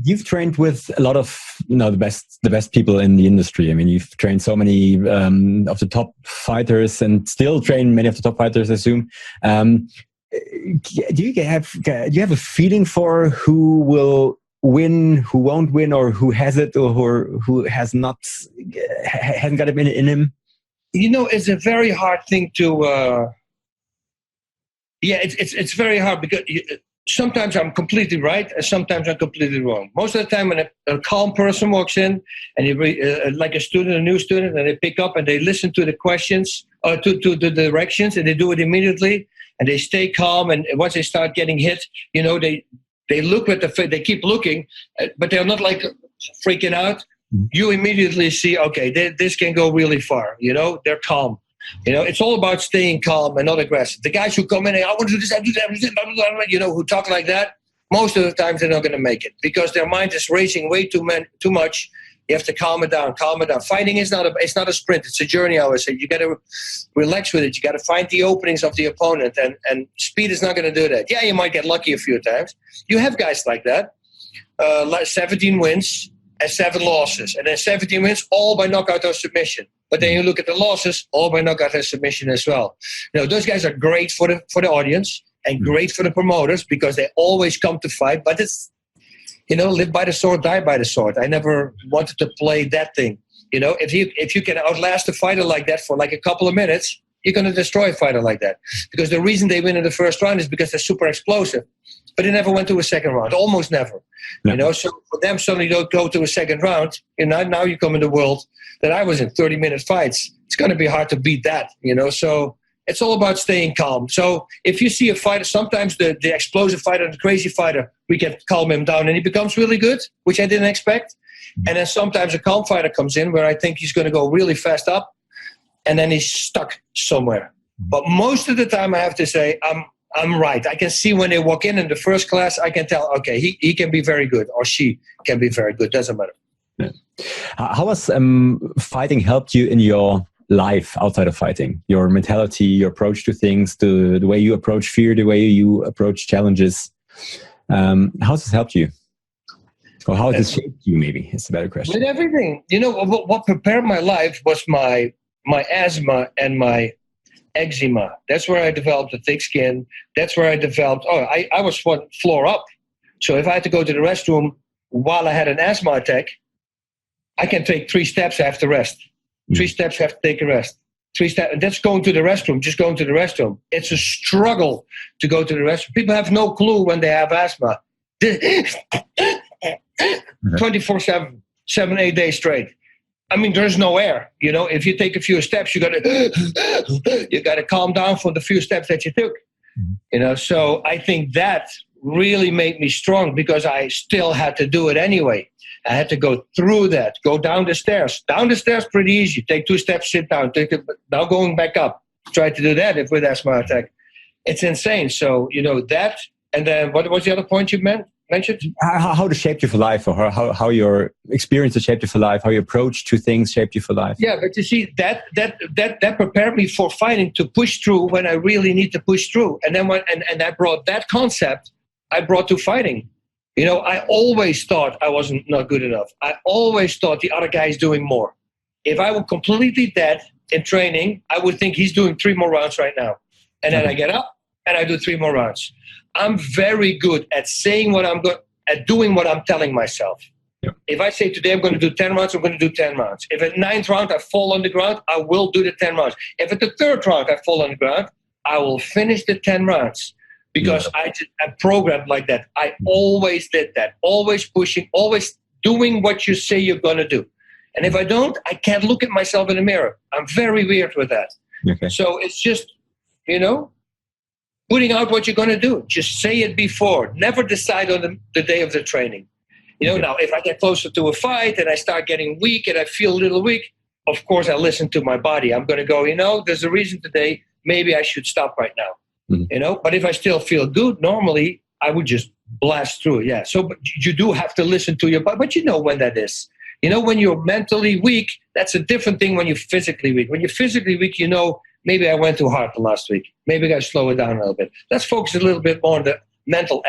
You've trained with a lot of the best people in the industry. I mean, you've trained so many of the top fighters, and still train many of the top fighters, I assume. Do you have a feeling for who will win, who won't win, or who has it, or who hasn't got it in him? It's a very hard thing to. It's very hard because sometimes I'm completely right and sometimes I'm completely wrong. Most of the time when a calm person walks in and like a new student, and they pick up and they listen to the questions or to the directions, and they do it immediately, and they stay calm, and once they start getting hit, they look at they keep looking, but they're not like freaking out. You immediately see, okay, this can go really far. They're calm. It's all about staying calm and not aggressive. The guys who come in and I want to do this, I do that, who talk like that, most of the times they're not going to make it because their mind is racing way too much. You have to calm it down. Fighting is not a sprint. It's a journey, I always say. You got to relax with it. You got to find the openings of the opponent, and speed is not going to do that. Yeah, you might get lucky a few times. You have guys like that. 17 wins and 7 losses, and then 17 wins all by knockout or submission. But then you look at the losses, all by knockout and submission as well. Those guys are great for the audience and great for the promoters because they always come to fight. But it's, live by the sword, die by the sword. I never wanted to play that thing. If you can outlast a fighter like that for like a couple of minutes, you're going to destroy a fighter like that. Because the reason they win in the first round is because they're super explosive. But they never went to a second round, almost never. No. So for them suddenly don't go to a second round. Now you come in the world that I was in, 30-minute fights. It's going to be hard to beat that. So it's all about staying calm. So if you see a fighter, sometimes the explosive fighter, the crazy fighter, we can calm him down and he becomes really good, which I didn't expect. And then sometimes a calm fighter comes in where I think he's going to go really fast up, and then he's stuck somewhere. But most of the time I have to say I'm right. I can see when they walk in the first class, I can tell, okay, he can be very good, or she can be very good. Doesn't matter. Yeah. How has fighting helped you in your life outside of fighting? Your mentality, your approach to things, the way you approach fear, the way you approach challenges. How has this helped you? Or how has it shaped you, maybe? It's a better question. With everything. What prepared my life was my asthma and my eczema. That's where I developed a thick skin. That's where I developed, I was floor up. So if I had to go to the restroom while I had an asthma attack, I can take 3 steps, I have to rest. 3 steps, I have to take a rest. 3 steps, and that's going to the restroom, just going to the restroom. It's a struggle to go to the restroom. People have no clue when they have asthma. 24/7, 7-8 days straight. I mean, there's no air. If you take a few steps, you got to calm down for the few steps that you took. So I think that really made me strong because I still had to do it anyway. I had to go through that, go down the stairs. Down the stairs, pretty easy. Take 2 steps, sit down. Now going back up. Try to do that with asthma attack. It's insane. So, that. And then what was the other point you mentioned? How it shaped you for life, or how your experiences shaped you for life, how your approach to things shaped you for life. Yeah, but you see, that prepared me for fighting, to push through when I really need to push through. And then and I brought that concept, I brought to fighting. I always thought I wasn't not good enough. I always thought the other guy is doing more. If I were completely dead in training, I would think he's doing 3 more rounds right now. And then I get up and I do 3 more rounds. I'm very good at saying what I'm good at, doing what I'm telling myself. Yep. If I say today I'm going to do 10 rounds, I'm going to do 10 rounds. If at 9th round I fall on the ground, I will do the 10 rounds. If at the 3rd round I fall on the ground, I will finish the 10 rounds. Because I'm programmed like that. I always did that. Always pushing, always doing what you say you're going to do. And if I don't, I can't look at myself in the mirror. I'm very weird with that. Okay. So it's just, putting out what you're going to do. Just say it before. Never decide on the day of the training. Now, if I get closer to a fight and I start getting weak and I feel a little weak, of course I listen to my body. I'm going to go, there's a reason today. Maybe I should stop right now. But if I still feel good, normally I would just blast through. Yeah. So but you do have to listen to your body, but when that is. When you're mentally weak, that's a different thing when you're physically weak. When you're physically weak, maybe I went too hard the last week. Maybe I got to slow it down a little bit. Let's focus a little bit more on the mental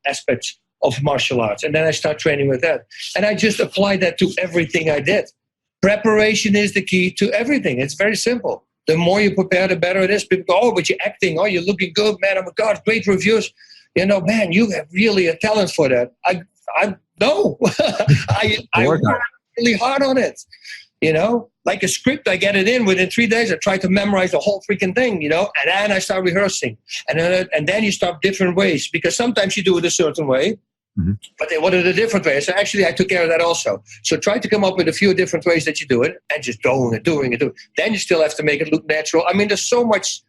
aspects of martial arts. And then I start training with that. And I just applied that to everything I did. Preparation is the key to everything. It's very simple. The more you prepare, the better it is. People go, oh, but you're acting. Oh, you're looking good, man. Oh, my God, great reviews. You know, man, you have really a talent for that. I no. I work really hard on it. You know, like a script, I get it in within 3 days. I try to memorize the whole freaking thing, you know, and then I start rehearsing. And then you start different ways, because sometimes you do it a certain way, but then what are the different ways? So actually, I took care of that also. So try to come up with a few different ways that you do it, and just doing it. Then you still have to make it look natural. I mean, there's so much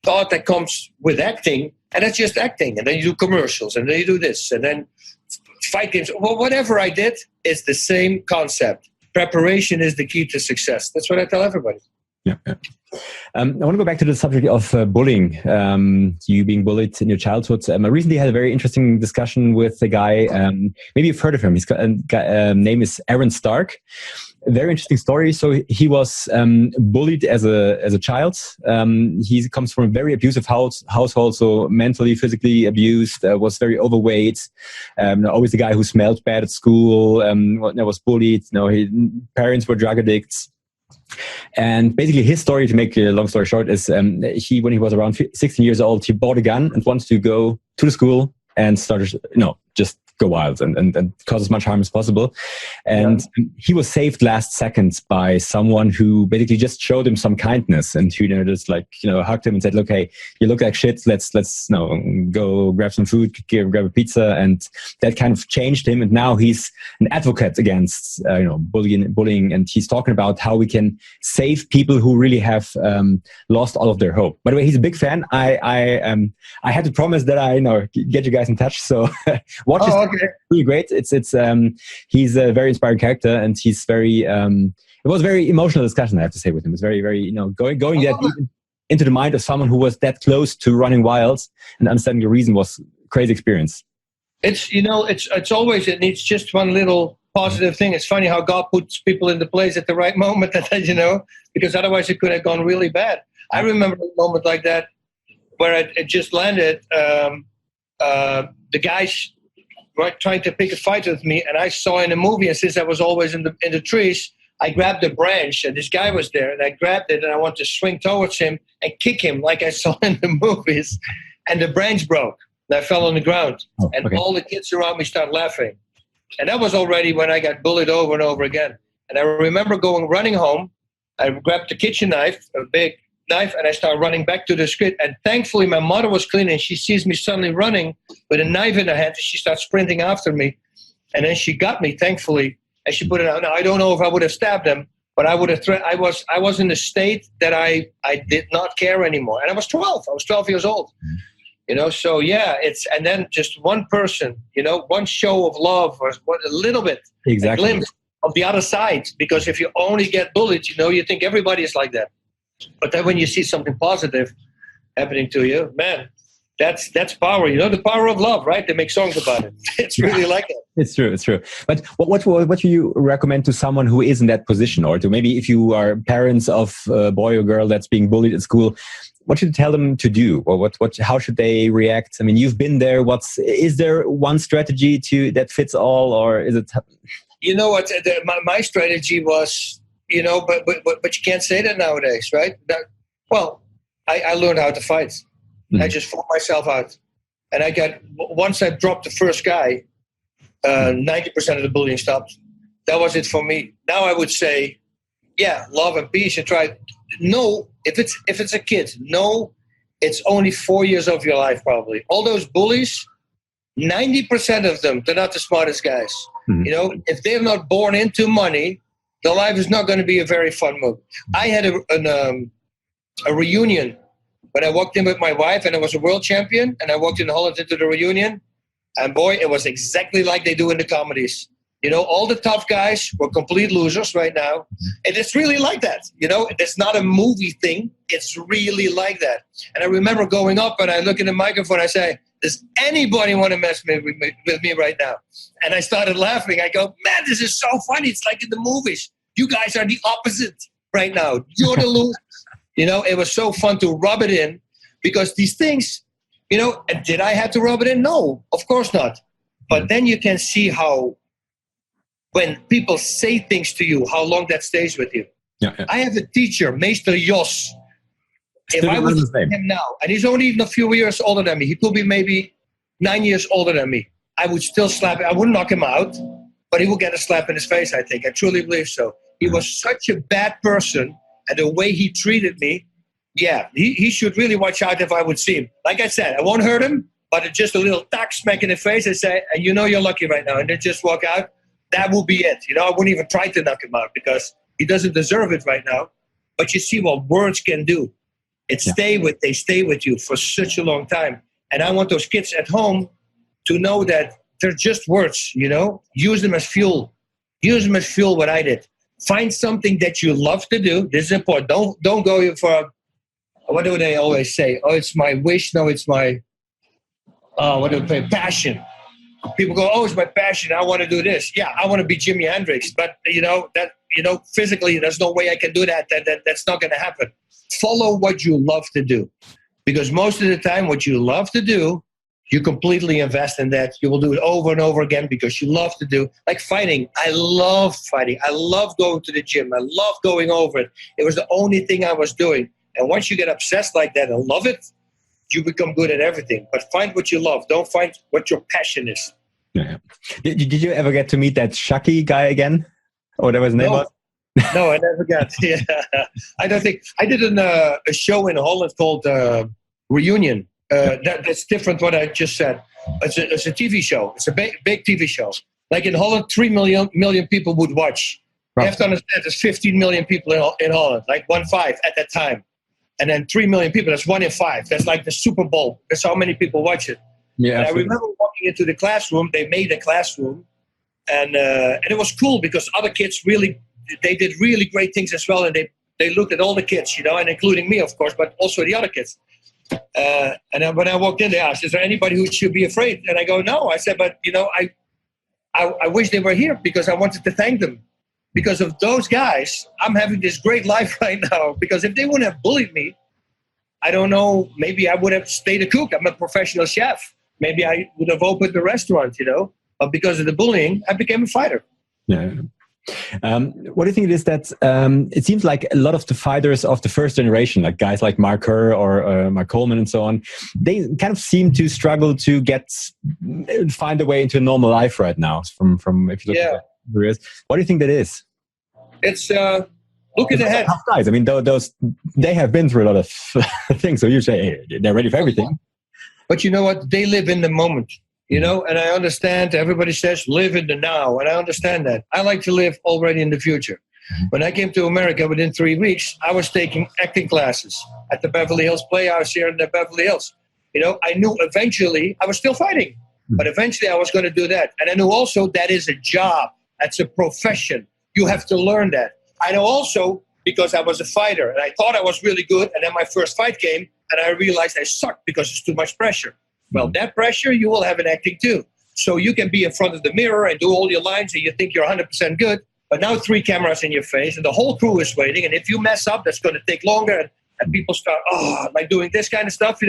thought that comes with acting, and that's just acting. And then you do commercials, and then you do this, and then fight games. Well, whatever I did, it's the same concept. Preparation is the key to success. That's what I tell everybody. Yeah. I want to go back to the subject of bullying. You being bullied in your childhood. I recently had a very interesting discussion with a guy. Maybe you've heard of him. His name is Aaron Stark. A very interesting story. So he was bullied as a child. He comes from a very abusive household, so mentally, physically abused. Was very overweight. Always the guy who smelled bad at school. Was bullied. His parents were drug addicts. And basically, his story, to make a long story short, is when he was around 16 years old, he bought a gun and wanted to go to the school and just go wild and cause as much harm as possible. And he was saved last second by someone who basically just showed him some kindness and who just hugged him and said, "Look, hey, you look like shit. Let's go grab some food, grab a pizza." And that kind of changed him. And now he's an advocate against bullying, and he's talking about how we can save people who really have lost all of their hope. By the way, he's a big fan. I had to promise that I get you guys in touch. So watch his. Okay. Really great. He's a very inspiring character, and he's very. It was a very emotional discussion, I have to say, with him. It's very, very going that deep into the mind of someone who was that close to running wild and understanding the reason was a crazy experience. It's always, it needs just one little positive thing. It's funny how God puts people into place at the right moment, because otherwise it could have gone really bad. I remember a moment like that where it just landed. The guys trying to pick a fight with me, and I saw in a movie, and since I was always in the trees, I grabbed a branch, and this guy was there, and I grabbed it, and I wanted to swing towards him and kick him like I saw in the movies, and the branch broke, and I fell on the ground, all the kids around me started laughing, and that was already when I got bullied over and over again. And I remember running home. I grabbed the kitchen knife, a big knife, and I started running back to the street. And thankfully, my mother was cleaning. She sees me suddenly running with a knife in her hand. She starts sprinting after me, and then she got me, thankfully, and she put it out. Now I don't know if I would have stabbed him, but I would have. I was in a state that I did not care anymore, and I was 12. I was 12 years old. So yeah, and then just one person, one show of love or a little bit, exactly, a glimpse of the other side. Because if you only get bullied, you think everybody is like that. But then when you see something positive happening to you, man, that's power. The power of love, right? They make songs about it. It's really like it. It's true. But what do you recommend to someone who is in that position, or to maybe if you are parents of a boy or girl that's being bullied at school, what should you tell them to do, or how should they react? I mean, you've been there. Is there one strategy that fits all, or is it? My strategy was. But you can't say that nowadays, right? I learned how to fight. I just fought myself out. And once I dropped the first guy, 90% of the bullying stopped. That was it for me. Now I would say, love and peace. And try. No, if it's a kid, no, it's only 4 years of your life probably. All those bullies, 90% of them, they're not the smartest guys. If they're not born into money, their life is not going to be a very fun move. I had a reunion when I walked in with my wife, and I was a world champion, and I walked in Holland into the reunion, and boy, it was exactly like they do in the comedies. All the tough guys were complete losers right now, and it's really like that. It's not a movie thing. It's really like that. And I remember going up, and I look in the microphone, I say, "Does anybody want to mess with me right now?" And I started laughing. I go, "Man, this is so funny. It's like in the movies. You guys are the opposite right now. You're the losers." It was so fun to rub it in, because these things, and did I have to rub it in? No, of course not. But then you can see how, when people say things to you, how long that stays with you. I have a teacher, Meester Jos. If I would see him now, and he's only even a few years older than me, he could be maybe 9 years older than me, I would still slap him. I wouldn't knock him out, but he would get a slap in his face, I think. I truly believe so. He was such a bad person, and the way he treated me, he should really watch out if I would see him. Like I said, I won't hurt him, but it's just a little tack smack in the face and say, and you're lucky right now, and then just walk out. That will be it. I wouldn't even try to knock him out because he doesn't deserve it right now. But you see what words can do. They stay with you for such a long time. And I want those kids at home to know that they're just words, Use them as fuel. Use them as fuel, what I did. Find something that you love to do. This is important. Don't go for, what do they always say? Oh, it's my wish. No, it's my, passion. People go, oh, it's my passion. I want to do this. Yeah, I want to be Jimi Hendrix. But, physically, there's no way I can do that. That's not going to happen. Follow what you love to do. Because most of the time, what you love to do, you completely invest in that. You will do it over and over again because you love to do. Like fighting. I love fighting. I love going to the gym. I love going over it. It was the only thing I was doing. And once you get obsessed like that and love it, you become good at everything. But find what you love. Don't find what your passion is. Yeah. Did you ever get to meet that Shaki guy again? Or whatever his name was? No, I never got. Yeah. I don't think. I did a show in Holland called Reunion. That's different what I just said. It's a TV show. It's a big TV show. Like in Holland, 3 million people would watch. Right. You have to understand there's 15 million people in Holland, like 1/5 at that time. And then 3 million people, that's 1 in 5. That's like the Super Bowl. That's how many people watch it. Yeah, and I remember walking into the classroom. They made a classroom. And it was cool because other kids they did really great things as well. And they looked at all the kids, and including me, of course, but also the other kids. And then when I walked in, they asked, is there anybody who should be afraid? And I go, no. I said, but, I wish they were here because I wanted to thank them. Because of those guys, I'm having this great life right now. Because if they wouldn't have bullied me, I don't know, maybe I would have stayed a cook. I'm a professional chef. Maybe I would have opened a restaurant, But because of the bullying, I became a fighter. Yeah. What do you think it is that it seems like a lot of the fighters of the first generation, like guys like Mark Kerr or Mark Coleman and so on, they kind of seem to struggle to find a way into a normal life right now. From if you look at their careers, what do you think that is? It's look at the head. Tough guys. I mean, they have been through a lot of things. So you say hey, they're ready for everything. But you know what? They live in the moment. And I understand everybody says live in the now, and I understand that. I like to live already in the future. When I came to America within 3 weeks, I was taking acting classes at the Beverly Hills Playhouse here in the Beverly Hills. I knew eventually I was still fighting, but eventually I was going to do that. And I knew also that is a job. That's a profession. You have to learn that. I know also because I was a fighter and I thought I was really good. And then my first fight came and I realized I sucked because it's too much pressure. Well, that pressure you will have in acting too. So you can be in front of the mirror and do all your lines and you think you're 100% good. But now 3 cameras in your face and the whole crew is waiting. And if you mess up, that's going to take longer. And people start, like doing this kind of stuff,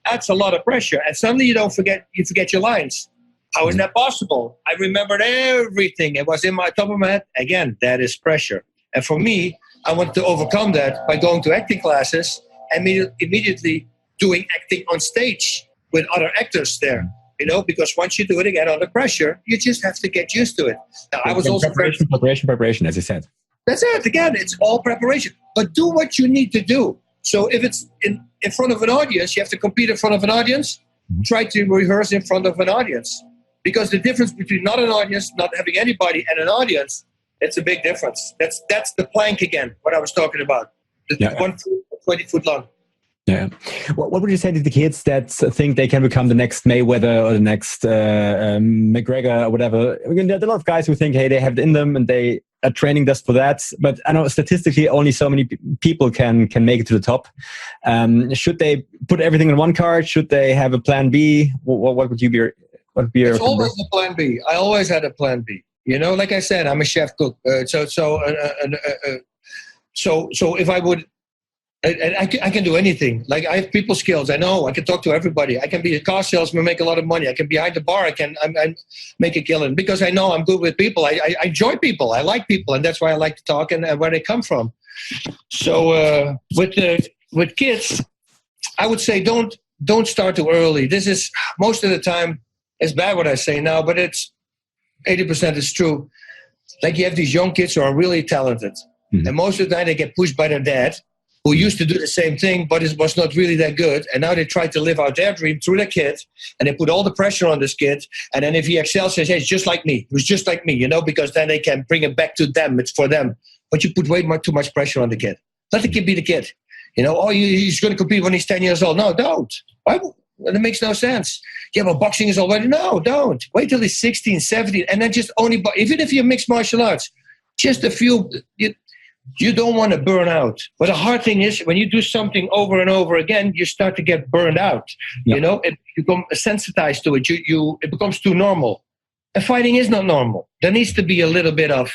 That's a lot of pressure. And suddenly you forget your lines. How is that possible? I remembered everything. It was in my top of my head. Again, that is pressure. And for me, I wanted to overcome that by going to acting classes and immediately doing acting on stage with other actors there. Because once you do it again under pressure, you just have to get used to it. Now, I was also preparation, as you said. That's it. Again, it's all preparation. But do what you need to do. So if it's in front of an audience, you have to compete in front of an audience. Try to rehearse in front of an audience. Because the difference between not an audience, not having anybody, and an audience, it's a big difference. That's the plank again, what I was talking about. The 1 foot, 20 foot long. Yeah. What would you say to the kids that think they can become the next Mayweather or the next McGregor or whatever? I mean, there are a lot of guys who think, hey, they have it in them and they are training just for that. But I know statistically only so many people can make it to the top. Should they put everything in one card? Should they have a plan B? What would you be? It's always a plan B. I always had a plan B. Like I said, I'm a chef cook. So if I would And I can do anything. Like, I have people skills. I know I can talk to everybody. I can be a car salesman, make a lot of money. I can be behind the bar. I make a killing because I know I'm good with people. I enjoy people. I like people, and that's why I like to talk and where they come from. So with kids, I would say don't start too early. This is most of the time. It's bad what I say now, but it's 80% is true. Like, you have these young kids who are really talented, and most of the time they get pushed by their dad, who used to do the same thing, but it was not really that good. And now they try to live out their dream through their kid, and they put all the pressure on this kid. And then if he excels, they say, it's just like me. It was just like me, because then they can bring it back to them. It's for them. But you put way too much pressure on the kid. Let the kid be the kid. He's going to compete when he's 10 years old. No, don't. Why? That makes no sense. Yeah, but boxing is already. No, don't. Wait till he's 16, 17, and then just only, even if you're mixed martial arts, just a few. You don't want to burn out. But the hard thing is, when you do something over and over again, you start to get burned out. Yeah. You become sensitized to it. It becomes too normal. And fighting is not normal. There needs to be a little bit of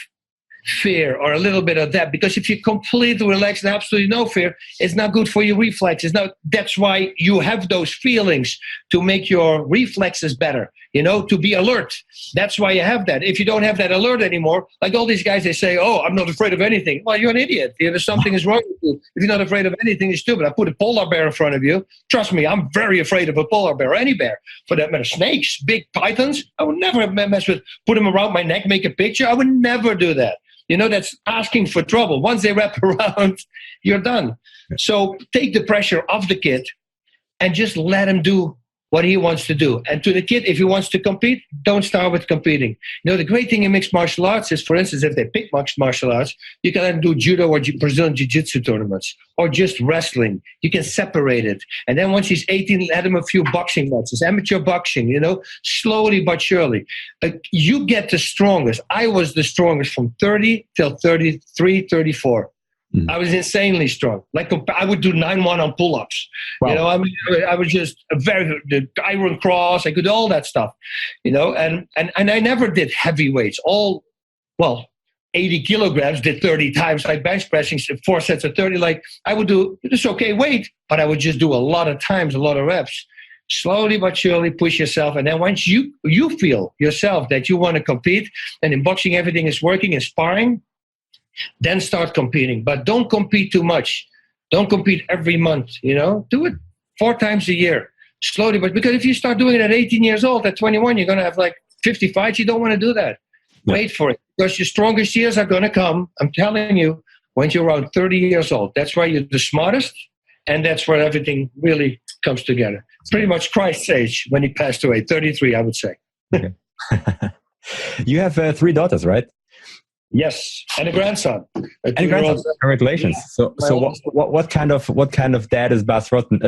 fear or a little bit of that, because if you completely relax and absolutely no fear, it's not good for your reflexes. That's why you have those feelings, to make your reflexes better, to be alert. That's why you have that. If you don't have that alert anymore, like all these guys, they say, oh, I'm not afraid of anything. Well, you're an idiot. If something is wrong with you, if you're not afraid of anything, you're stupid. I put a polar bear in front of you. Trust me, I'm very afraid of a polar bear, or any bear for that matter. Snakes, big pythons, I would never mess with, put them around my neck, make a picture. I would never do that. That's asking for trouble. Once they wrap around, you're done. So take the pressure off the kid and just let him do what he wants to do. And to the kid, if he wants to compete, don't start with competing. The great thing in mixed martial arts is, for instance, if they pick mixed martial arts, you can let them do judo or Brazilian jiu-jitsu tournaments, or just wrestling. You can separate it. And then once he's 18, let him a few boxing matches, amateur boxing, slowly but surely. You get the strongest. I was the strongest from 30 till 33, 34. I was insanely strong. Like, I would do 9-1 on pull-ups. Wow. I was just the iron cross. I could do all that stuff, and I never did heavy weights. 80 kilograms did 30 times, like bench pressing, 4 sets of 30. Like, I would do this okay weight, but I would just do a lot of times, a lot of reps. Slowly but surely push yourself. And then once you feel yourself that you want to compete, and in boxing everything is working, in sparring, then start competing. But don't compete too much. Don't compete every month, Do it 4 times a year. Slowly, but because if you start doing it at 18 years old, at 21, you're going to have like 50 fights. You don't want to do that. Yeah. Wait for it. Because your strongest years are going to come, I'm telling you, when you're around 30 years old. That's why you're the smartest, and that's where everything really comes together. Pretty much Christ's age when he passed away, 33, I would say. Okay. You have 3 daughters, right? Yes, and a grandson. And a grandson. Congratulations! Yeah. So what kind of dad is Bas Rutten?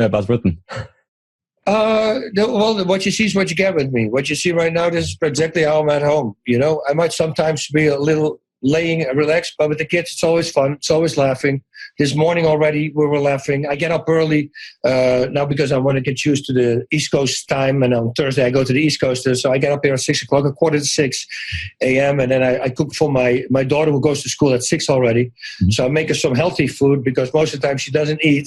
What you see is what you get with me. What you see right now, this is exactly how I'm at home. I might sometimes be a little laying relaxed, but with the kids, it's always fun. It's always laughing. This morning already, we were laughing. I get up early now because I want to get used to the East Coast time. And on Thursday, I go to the East Coast. So I get up here at 6 o'clock, 5:45 a.m. And then I cook for my daughter, who goes to school at 6 already. Mm-hmm. So I make her some healthy food, because most of the time she doesn't eat.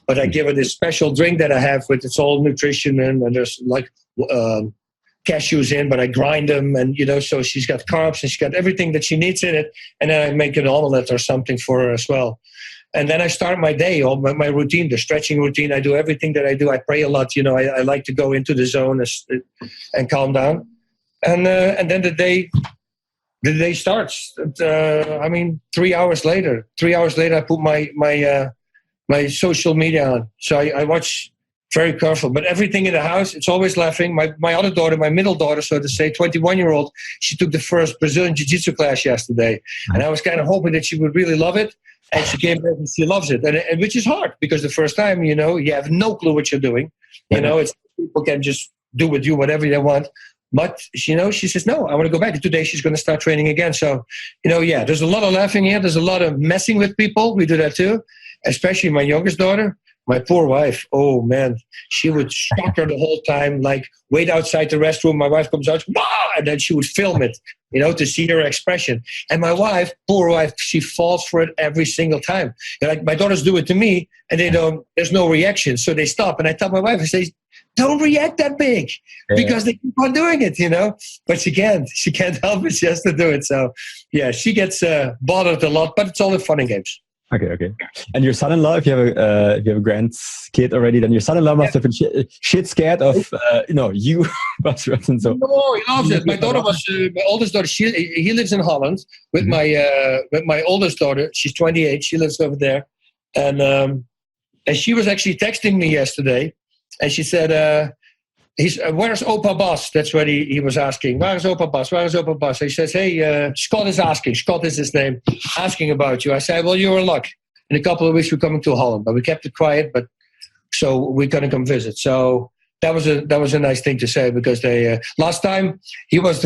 But I give her this special drink that I have with its all nutrition, and there's like cashews in, but I grind them, and so she's got carbs and she's got everything that she needs in it. And then I make an omelet or something for her as well. And then I start my day, my routine, the stretching routine. I do everything that I do. I pray a lot. I like to go into the zone and calm down. And then the day starts. 3 hours later. 3 hours later, I put my social media on. So I watch. Very careful, but everything in the house, it's always laughing. My other daughter, my middle daughter, so to say, 21-year-old, she took the first Brazilian jiu-jitsu class yesterday. And I was kind of hoping that she would really love it. And she came back and she loves it. And which is hard, because the first time, you have no clue what you're doing. It's people can just do with you whatever they want. But, she says, no, I want to go back. And today she's going to start training again. So, there's a lot of laughing here. There's a lot of messing with people. We do that too, especially my youngest daughter. My poor wife, oh man, she would shock her the whole time, like wait outside the restroom. My wife comes out, "Wah!" And then she would film it, to see her expression. And my wife, poor wife, she falls for it every single time. Like my daughters do it to me, and there's no reaction, so they stop. And I tell my wife, I say, don't react that big, because they keep on doing it, But she can't help it. She has to do it. So yeah, she gets bothered a lot, but it's all in fun and games. Okay. And your son-in-law, if you have a grandkid already, then your son-in-law must have been shit scared of you, Bas Rutten. So no, he loves it. My daughter was my oldest daughter. He lives in Holland with my oldest daughter. She's 28. She lives over there, and she was actually texting me yesterday, and she said, where's Opa Bas? That's what he was asking. Where's Opa Bas? Where's Opa Bas? He says, hey, Scott is asking. Scott is his name, asking about you. I said, well, you're in luck. In a couple of weeks, we're coming to Holland. But we kept it quiet, so we're going to come visit. So that was a nice thing to say, because they last time he was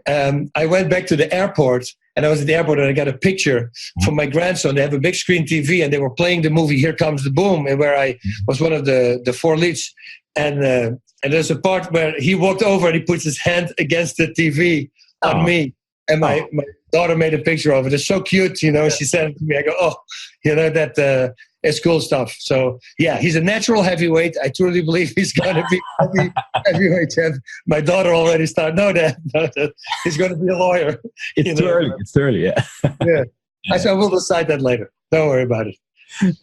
I went back to the airport, and I was at the airport, and I got a picture from my grandson. They have a big screen TV, and they were playing the movie Here Comes the Boom, and where I was one of the four leads. And there's a part where he walked over and he puts his hand against the TV on me. And my daughter made a picture of it. It's so cute, She sent it to me. I go, that is cool stuff. So, yeah, he's a natural heavyweight. I truly believe he's going to be heavyweight champ. My daughter already started, no, Dad, he's going to be a lawyer. It's too early. It's too early, yeah. Yeah. I said, we'll decide that later. Don't worry about it.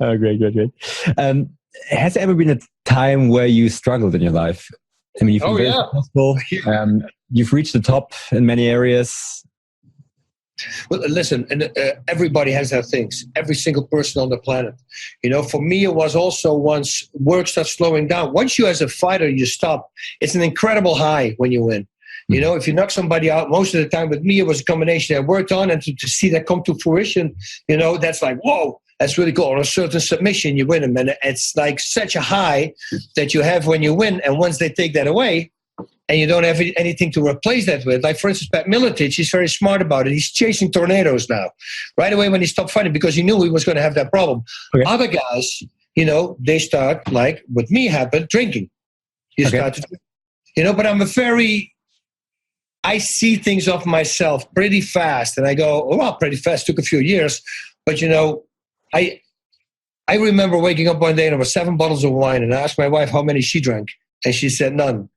Oh, great. Has there ever been a time where you struggled in your life? I mean, you've been very successful. You've reached the top in many areas. Well, listen, and everybody has their things. Every single person on the planet. For me, it was also once work starts slowing down. Once you, as a fighter, you stop. It's an incredible high when you win. If you knock somebody out, most of the time with me, it was a combination I worked on, and to see that come to fruition, that's like, whoa. That's really cool. On a certain submission, you win them. And it's like such a high that you have when you win. And once they take that away, and you don't have anything to replace that with, like, for instance, Pat Miletich, he's very smart about it. He's chasing tornadoes now, right away when he stopped fighting, because he knew he was going to have that problem. Okay. Other guys, they start, like with me happened, drinking. You start to drink. But I see things of myself pretty fast. And I go, well, pretty fast, took a few years. But, I remember waking up one day and there were 7 bottles of wine, and I asked my wife how many she drank, and she said none.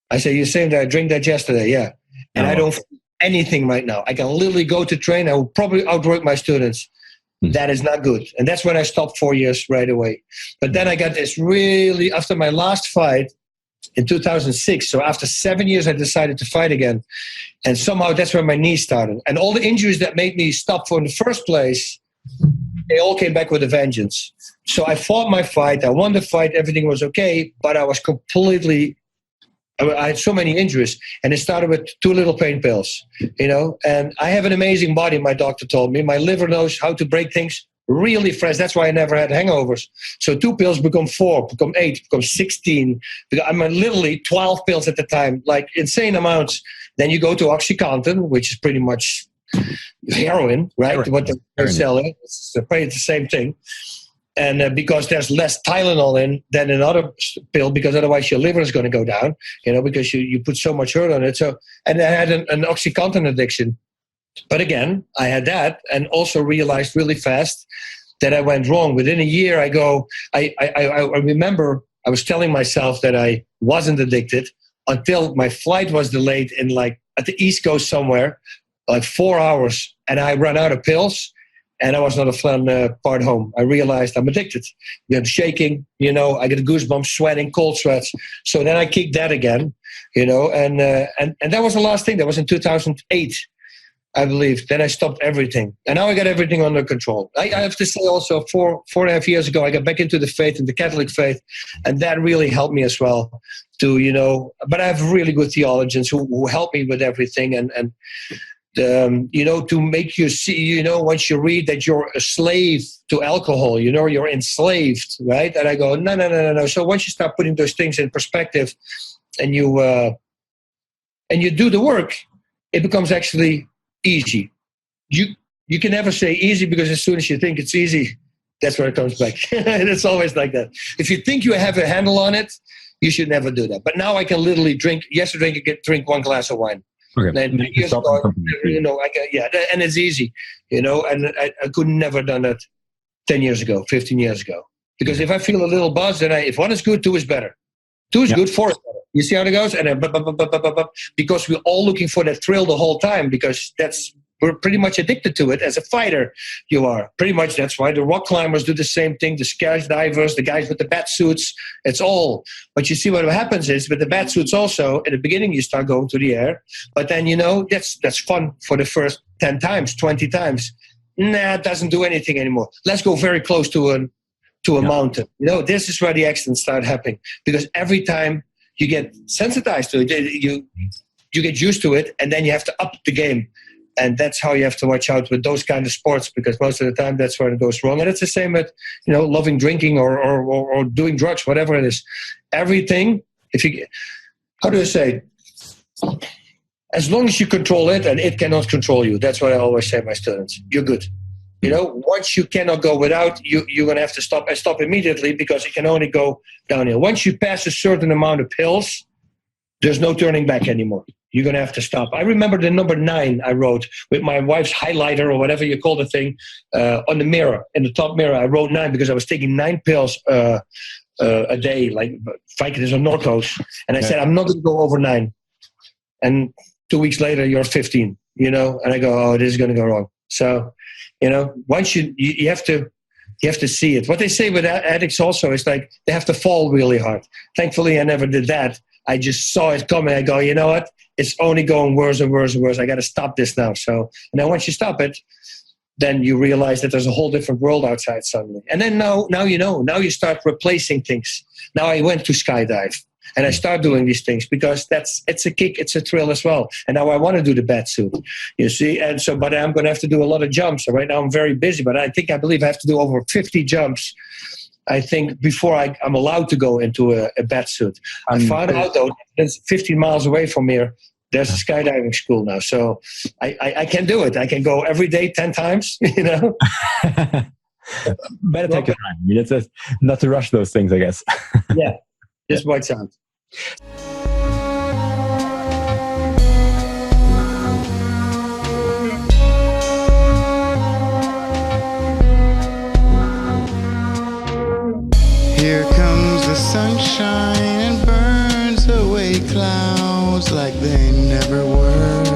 I said, you're saying that I drank that yesterday? Yeah. And I don't feel anything right now. I can literally go to train. I will probably outwork my students. That is not good. And that's when I stopped 4 years right away. But then I got this really, after my last fight in 2006, so after 7 years, I decided to fight again. And somehow that's where my knee started. And all the injuries that made me stop for in the first place, they all came back with a vengeance. So I fought my fight. I won the fight. Everything was okay. But I was I had so many injuries. And it started with 2 little pain pills, And I have an amazing body, my doctor told me. My liver knows how to break things really fast. That's why I never had hangovers. So 2 pills become 4, become 8, become 16. I'm literally 12 pills at the time, like insane amounts. Then you go to OxyContin, which is pretty much heroin, right? Heroin. What they're selling, it's the same thing. And because there's less Tylenol in than another pill, because otherwise your liver is going to go down, because you put so much hurt on it. So, and I had an OxyContin addiction. But again, I had that, and also realized really fast that I went wrong. Within a year, I remember I was telling myself that I wasn't addicted until my flight was delayed in at the East Coast somewhere, like 4 hours, and I ran out of pills, and I was not a fun part home. I realized I'm addicted. I'm shaking, I get goosebumps, sweating, cold sweats. So then I kicked that again, and that was the last thing. That was in 2008, I believe. Then I stopped everything, and now I got everything under control. I have to say also, 4.5 years ago, I got back into the faith, in the Catholic faith, and that really helped me as well. But I have really good theologians who help me with everything, and to make you see, once you read that you're a slave to alcohol, you're enslaved, right? And I go, no. So once you start putting those things in perspective, and you do the work, it becomes actually easy. You can never say easy, because as soon as you think it's easy, That's where it comes back. It's always like that. If you think you have a handle on it, you should never do that. But now I can literally drink. Yesterday, I could drink 1 glass of wine. Okay. And years ago, I can, and it's easy, and I could never done that 10 years ago, 15 years ago. Because if I feel a little buzz, then if one is good, 2 is better. 2 is good, 4 is better. You see how it goes? And then, because we're all looking for that thrill the whole time, because we're pretty much addicted to it. As a fighter, you are. Pretty much that's why the rock climbers do the same thing, the skydivers, the guys with the bat suits, it's all. But you see what happens is with the bat suits also, at the beginning you start going to the air, but then, that's fun for the first 10 times, 20 times. Nah, it doesn't do anything anymore. Let's go very close to a mountain. This is where the accidents start happening, because every time you get sensitized to it, you get used to it, and then you have to up the game. And that's how you have to watch out with those kind of sports, because most of the time that's where it goes wrong. And it's the same with, loving drinking or doing drugs, whatever it is. Everything, how do I say? As long as you control it and it cannot control you, that's what I always say to my students. You're good. Once you cannot go without, you're going to have to stop and stop immediately, because it can only go downhill. Once you pass a certain amount of pills, there's no turning back anymore. You're going to have to stop. I remember the number 9 I wrote with my wife's highlighter, or whatever you call the thing, on the mirror, in the top mirror. I wrote 9 because I was taking 9 pills a day, like Vicodin or Norcos. And I said, I'm not going to go over 9. And 2 weeks later, you're 15, and I go, oh, this is going to go wrong. So, once you have to see it. What they say with addicts also is like they have to fall really hard. Thankfully, I never did that. I just saw it coming. I go, you know what? It's only going worse and worse and worse. I got to stop this now. So, and then once you stop it, then you realize that there's a whole different world outside suddenly. And then now now you start replacing things. Now I went to skydive and I start doing these things because it's a kick, it's a thrill as well. And now I want to do the bat suit, you see. And so, but I'm going to have to do a lot of jumps. So right now I'm very busy, but I believe I have to do over 50 jumps, I think, before I'm allowed to go into a bat suit. I found out, though, it's 15 miles away from here. There's a skydiving school now. So I can do it. I can go every day 10 times, Better take your time. It's just not to rush those things, I guess. Yeah, just what it sounds. Here comes the sunshine and burns away clouds like they never were.